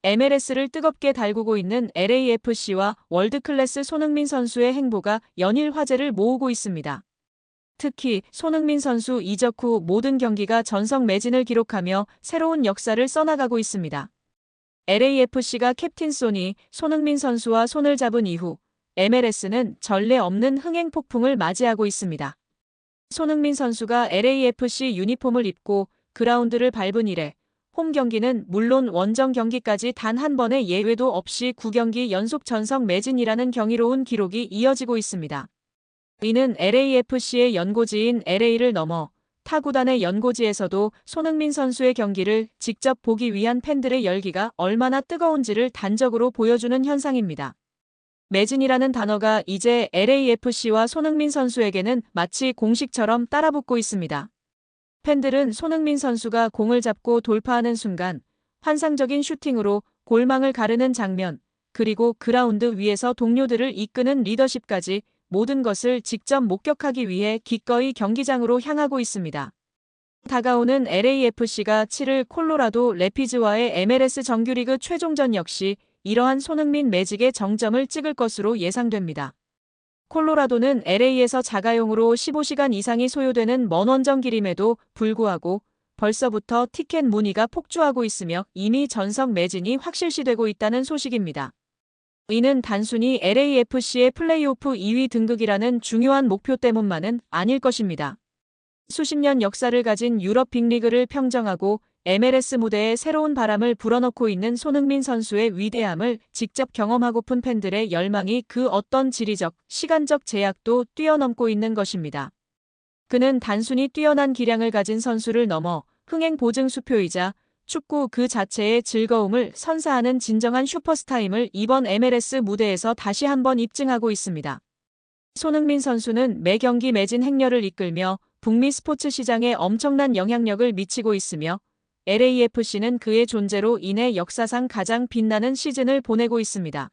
MLS를 뜨겁게 달구고 있는 LAFC와 월드클래스 손흥민 선수의 행보가 연일 화제를 모으고 있습니다. 특히 손흥민 선수 이적 후 모든 경기가 전성 매진을 기록하며 새로운 역사를 써나가고 있습니다. LAFC가 캡틴 소니 손흥민 선수와 손을 잡은 이후 MLS는 전례 없는 흥행 폭풍을 맞이하고 있습니다. 손흥민 선수가 LAFC 유니폼을 입고 그라운드를 밟은 이래 홈 경기는 물론 원정 경기까지 단 한 번의 예외도 없이 9경기 연속 전성 매진이라는 경이로운 기록이 이어지고 있습니다. 이는 LAFC의 연고지인 LA를 넘어 타 구단의 연고지에서도 손흥민 선수의 경기를 직접 보기 위한 팬들의 열기가 얼마나 뜨거운지를 단적으로 보여주는 현상입니다. 매진이라는 단어가 이제 LAFC와 손흥민 선수에게는 마치 공식처럼 따라붙고 있습니다. 팬들은 손흥민 선수가 공을 잡고 돌파하는 순간 환상적인 슈팅으로 골망을 가르는 장면, 그리고 그라운드 위에서 동료들을 이끄는 리더십까지 모든 것을 직접 목격하기 위해 기꺼이 경기장으로 향하고 있습니다. 다가오는 LAFC가 7일 콜로라도 래피즈와의 MLS 정규리그 최종전 역시 이러한 손흥민 매직의 정점을 찍을 것으로 예상됩니다. 콜로라도는 LA에서 자가용으로 15시간 이상이 소요되는 먼 원정 길임에도 불구하고 벌써부터 티켓 문의가 폭주하고 있으며 이미 전석 매진이 확실시되고 있다는 소식입니다. 이는 단순히 LAFC의 플레이오프 2위 등극이라는 중요한 목표 때문만은 아닐 것입니다. 수십 년 역사를 가진 유럽 빅리그를 평정하고 MLS 무대에 새로운 바람을 불어넣고 있는 손흥민 선수의 위대함을 직접 경험하고픈 팬들의 열망이 그 어떤 지리적, 시간적 제약도 뛰어넘고 있는 것입니다. 그는 단순히 뛰어난 기량을 가진 선수를 넘어 흥행 보증 수표이자 축구 그 자체의 즐거움을 선사하는 진정한 슈퍼스타임을 이번 MLS 무대에서 다시 한번 입증하고 있습니다. 손흥민 선수는 매 경기 매진 행렬을 이끌며 북미 스포츠 시장에 엄청난 영향력을 미치고 있으며 LAFC는 그의 존재로 인해 역사상 가장 빛나는 시즌을 보내고 있습니다.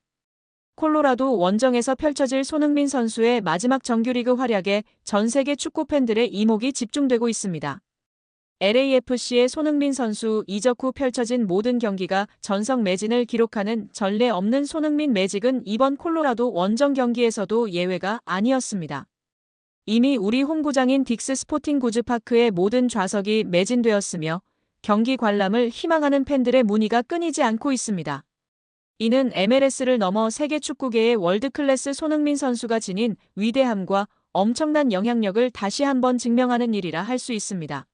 콜로라도 원정에서 펼쳐질 손흥민 선수의 마지막 정규리그 활약에 전 세계 축구 팬들의 이목이 집중되고 있습니다. LAFC의 손흥민 선수 이적 후 펼쳐진 모든 경기가 전석 매진을 기록하는 전례 없는 손흥민 매직은 이번 콜로라도 원정 경기에서도 예외가 아니었습니다. 이미 우리 홈구장인 딕스 스포팅 구즈파크의 모든 좌석이 매진되었으며 경기 관람을 희망하는 팬들의 문의가 끊이지 않고 있습니다. 이는 MLS를 넘어 세계 축구계의 월드클래스 손흥민 선수가 지닌 위대함과 엄청난 영향력을 다시 한번 증명하는 일이라 할 수 있습니다.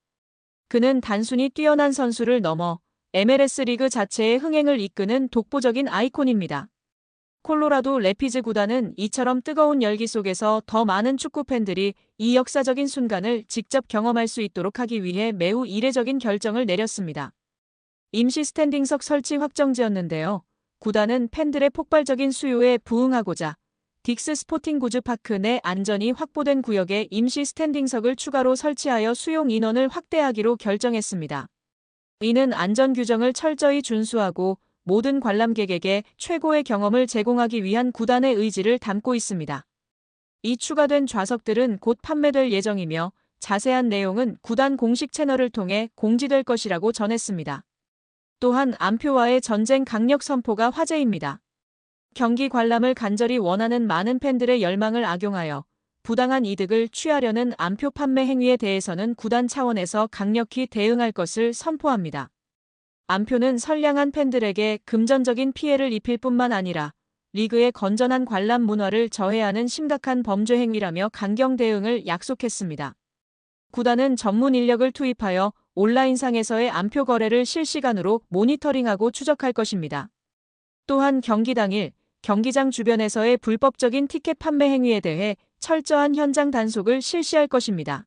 그는 단순히 뛰어난 선수를 넘어 MLS 리그 자체의 흥행을 이끄는 독보적인 아이콘입니다. 콜로라도 래피즈 구단은 이처럼 뜨거운 열기 속에서 더 많은 축구 팬들이 이 역사적인 순간을 직접 경험할 수 있도록 하기 위해 매우 이례적인 결정을 내렸습니다. 임시 스탠딩석 설치 확정지었는데요. 구단은 팬들의 폭발적인 수요에 부응하고자 딕스 스포팅 구즈파크 내 안전이 확보된 구역에 임시 스탠딩석을 추가로 설치하여 수용 인원을 확대하기로 결정했습니다. 이는 안전 규정을 철저히 준수하고 모든 관람객에게 최고의 경험을 제공하기 위한 구단의 의지를 담고 있습니다. 이 추가된 좌석들은 곧 판매될 예정이며 자세한 내용은 구단 공식 채널을 통해 공지될 것이라고 전했습니다. 또한 안표와의 전쟁 강력 선포가 화제입니다. 경기 관람을 간절히 원하는 많은 팬들의 열망을 악용하여 부당한 이득을 취하려는 안표 판매 행위에 대해서는 구단 차원에서 강력히 대응할 것을 선포합니다. 안표는 선량한 팬들에게 금전적인 피해를 입힐 뿐만 아니라 리그의 건전한 관람 문화를 저해하는 심각한 범죄 행위라며 강경 대응을 약속했습니다. 구단은 전문 인력을 투입하여 온라인상에서의 안표 거래를 실시간으로 모니터링하고 추적할 것입니다. 또한 경기 당일 경기장 주변에서의 불법적인 티켓 판매 행위에 대해 철저한 현장 단속을 실시할 것입니다.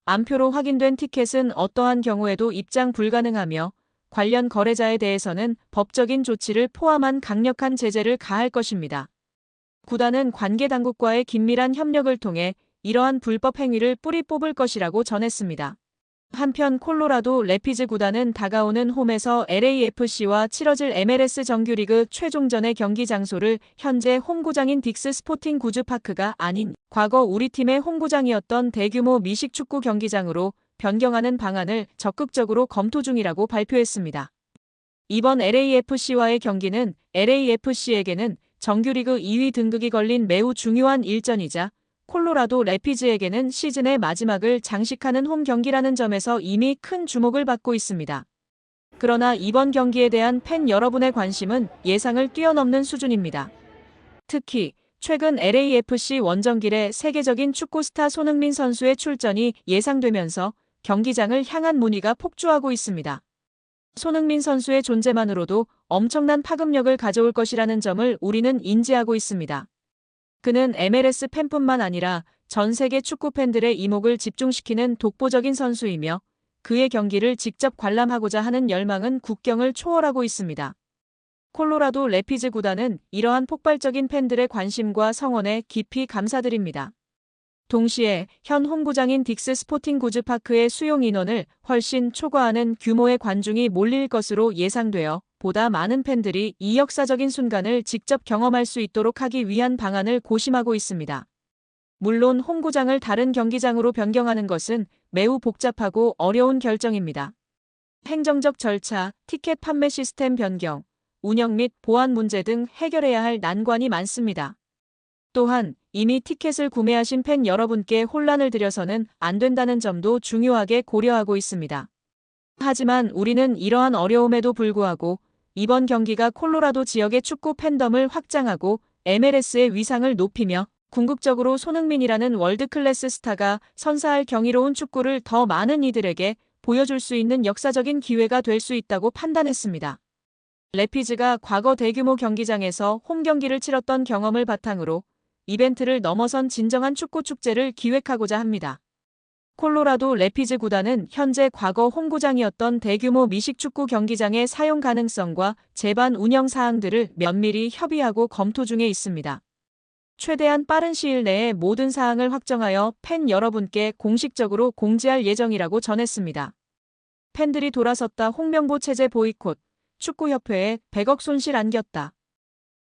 안표로 확인된 티켓은 어떠한 경우에도 입장 불가능하며 관련 거래자에 대해서는 법적인 조치를 포함한 강력한 제재를 가할 것입니다. 구단은 관계 당국과의 긴밀한 협력을 통해 이러한 불법 행위를 뿌리 뽑을 것이라고 전했습니다. 한편 콜로라도 래피즈 구단은 다가오는 홈에서 LAFC와 치러질 MLS 정규리그 최종전의 경기 장소를 현재 홈구장인 딕스 스포팅 구즈파크가 아닌 과거 우리 팀의 홈구장이었던 대규모 미식 축구 경기장으로 변경하는 방안을 적극적으로 검토 중이라고 발표했습니다. 이번 LAFC와의 경기는 LAFC에게는 정규리그 2위 등극이 걸린 매우 중요한 일전이자 콜로라도 래피즈에게는 시즌의 마지막을 장식하는 홈 경기라는 점에서 이미 큰 주목을 받고 있습니다. 그러나 이번 경기에 대한 팬 여러분의 관심은 예상을 뛰어넘는 수준입니다. 특히 최근 LAFC 원정길에 세계적인 축구 스타 손흥민 선수의 출전이 예상되면서 경기장을 향한 문의가 폭주하고 있습니다. 손흥민 선수의 존재만으로도 엄청난 파급력을 가져올 것이라는 점을 우리는 인지하고 있습니다. 그는 MLS 팬뿐만 아니라 전 세계 축구 팬들의 이목을 집중시키는 독보적인 선수이며 그의 경기를 직접 관람하고자 하는 열망은 국경을 초월하고 있습니다. 콜로라도 래피즈 구단은 이러한 폭발적인 팬들의 관심과 성원에 깊이 감사드립니다. 동시에 현 홈구장인 딕스 스포팅 구즈파크의 수용 인원을 훨씬 초과하는 규모의 관중이 몰릴 것으로 예상되어 보다 많은 팬들이 이 역사적인 순간을 직접 경험할 수 있도록 하기 위한 방안을 고심하고 있습니다. 물론 홈구장을 다른 경기장으로 변경하는 것은 매우 복잡하고 어려운 결정입니다. 행정적 절차, 티켓 판매 시스템 변경, 운영 및 보안 문제 등 해결해야 할 난관이 많습니다. 또한 이미 티켓을 구매하신 팬 여러분께 혼란을 드려서는 안 된다는 점도 중요하게 고려하고 있습니다. 하지만 우리는 이러한 어려움에도 불구하고 이번 경기가 콜로라도 지역의 축구 팬덤을 확장하고 MLS의 위상을 높이며 궁극적으로 손흥민이라는 월드클래스 스타가 선사할 경이로운 축구를 더 많은 이들에게 보여줄 수 있는 역사적인 기회가 될 수 있다고 판단했습니다. 래피즈가 과거 대규모 경기장에서 홈 경기를 치렀던 경험을 바탕으로 이벤트를 넘어선 진정한 축구 축제를 기획하고자 합니다. 콜로라도 래피즈 구단은 현재 과거 홈구장이었던 대규모 미식축구 경기장의 사용 가능성과 제반 운영 사항들을 면밀히 협의하고 검토 중에 있습니다. 최대한 빠른 시일 내에 모든 사항을 확정하여 팬 여러분께 공식적으로 공지할 예정이라고 전했습니다. 팬들이 돌아섰다 홍명보 체제 보이콧, 축구협회에 100억 손실 안겼다.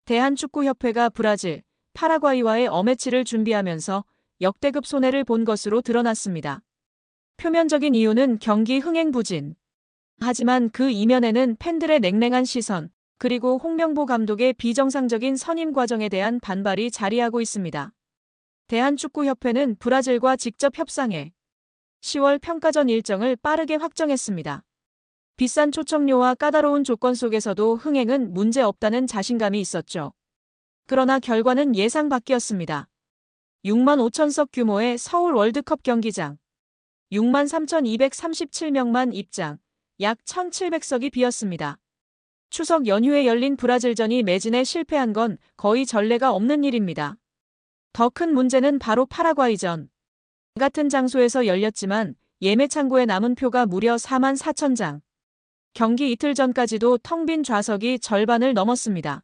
대한축구협회가 브라질, 파라과이와의 어매치를 준비하면서 역대급 손해를 본 것으로 드러났습니다. 표면적인 이유는 경기 흥행 부진. 하지만 그 이면에는 팬들의 냉랭한 시선, 그리고 홍명보 감독의 비정상적인 선임 과정에 대한 반발이 자리하고 있습니다. 대한축구협회는 브라질과 직접 협상해 10월 평가전 일정을 빠르게 확정했습니다. 비싼 초청료와 까다로운 조건 속에서도 흥행은 문제 없다는 자신감이 있었죠. 그러나 결과는 예상 밖이었습니다. 6만 5천석 규모의 서울 월드컵 경기장, 6만 3,237명만 입장, 약 1,700석이 비었습니다. 추석 연휴에 열린 브라질전이 매진에 실패한 건 거의 전례가 없는 일입니다. 더 큰 문제는 바로 파라과이전. 같은 장소에서 열렸지만 예매 창고에 남은 표가 무려 4만 4천 장. 경기 이틀 전까지도 텅 빈 좌석이 절반을 넘었습니다.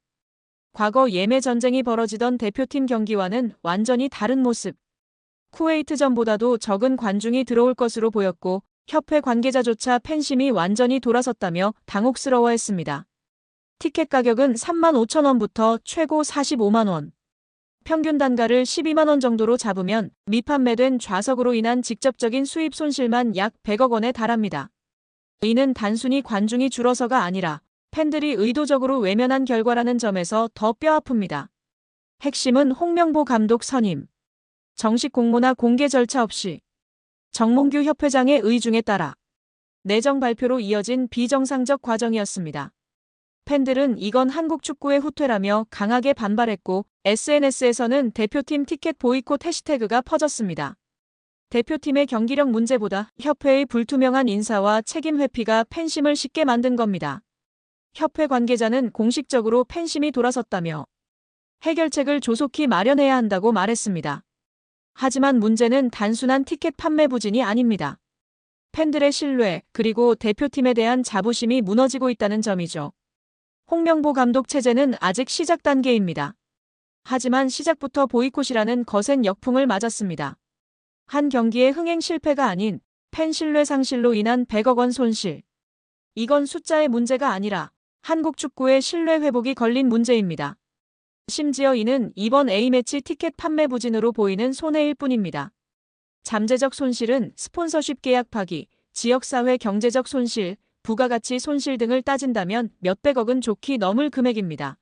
과거 예매 전쟁이 벌어지던 대표팀 경기와는 완전히 다른 모습. 쿠웨이트전보다도 적은 관중이 들어올 것으로 보였고 협회 관계자조차 팬심이 완전히 돌아섰다며 당혹스러워했습니다. 티켓 가격은 3만 5천 원부터 최고 45만 원. 평균 단가를 12만 원 정도로 잡으면 미판매된 좌석으로 인한 직접적인 수입 손실만 약 100억 원에 달합니다. 이는 단순히 관중이 줄어서가 아니라 팬들이 의도적으로 외면한 결과라는 점에서 더 뼈아픕니다. 핵심은 홍명보 감독 선임. 정식 공모나 공개 절차 없이 정몽규 협회장의 의중에 따라 내정 발표로 이어진 비정상적 과정이었습니다. 팬들은 이건 한국 축구의 후퇴라며 강하게 반발했고 SNS에서는 대표팀 티켓 보이콧 해시태그가 퍼졌습니다. 대표팀의 경기력 문제보다 협회의 불투명한 인사와 책임 회피가 팬심을 식게 만든 겁니다. 협회 관계자는 공식적으로 팬심이 돌아섰다며 해결책을 조속히 마련해야 한다고 말했습니다. 하지만 문제는 단순한 티켓 판매 부진이 아닙니다. 팬들의 신뢰 그리고 대표팀에 대한 자부심이 무너지고 있다는 점이죠. 홍명보 감독 체제는 아직 시작 단계입니다. 하지만 시작부터 보이콧이라는 거센 역풍을 맞았습니다. 한 경기의 흥행 실패가 아닌 팬 신뢰 상실로 인한 100억 원 손실. 이건 숫자의 문제가 아니라 한국 축구의 신뢰 회복이 걸린 문제입니다. 심지어 이는 이번 A매치 티켓 판매 부진으로 보이는 손해일 뿐입니다. 잠재적 손실은 스폰서십 계약 파기, 지역사회 경제적 손실, 부가가치 손실 등을 따진다면 몇백억은 좋게 넘을 금액입니다.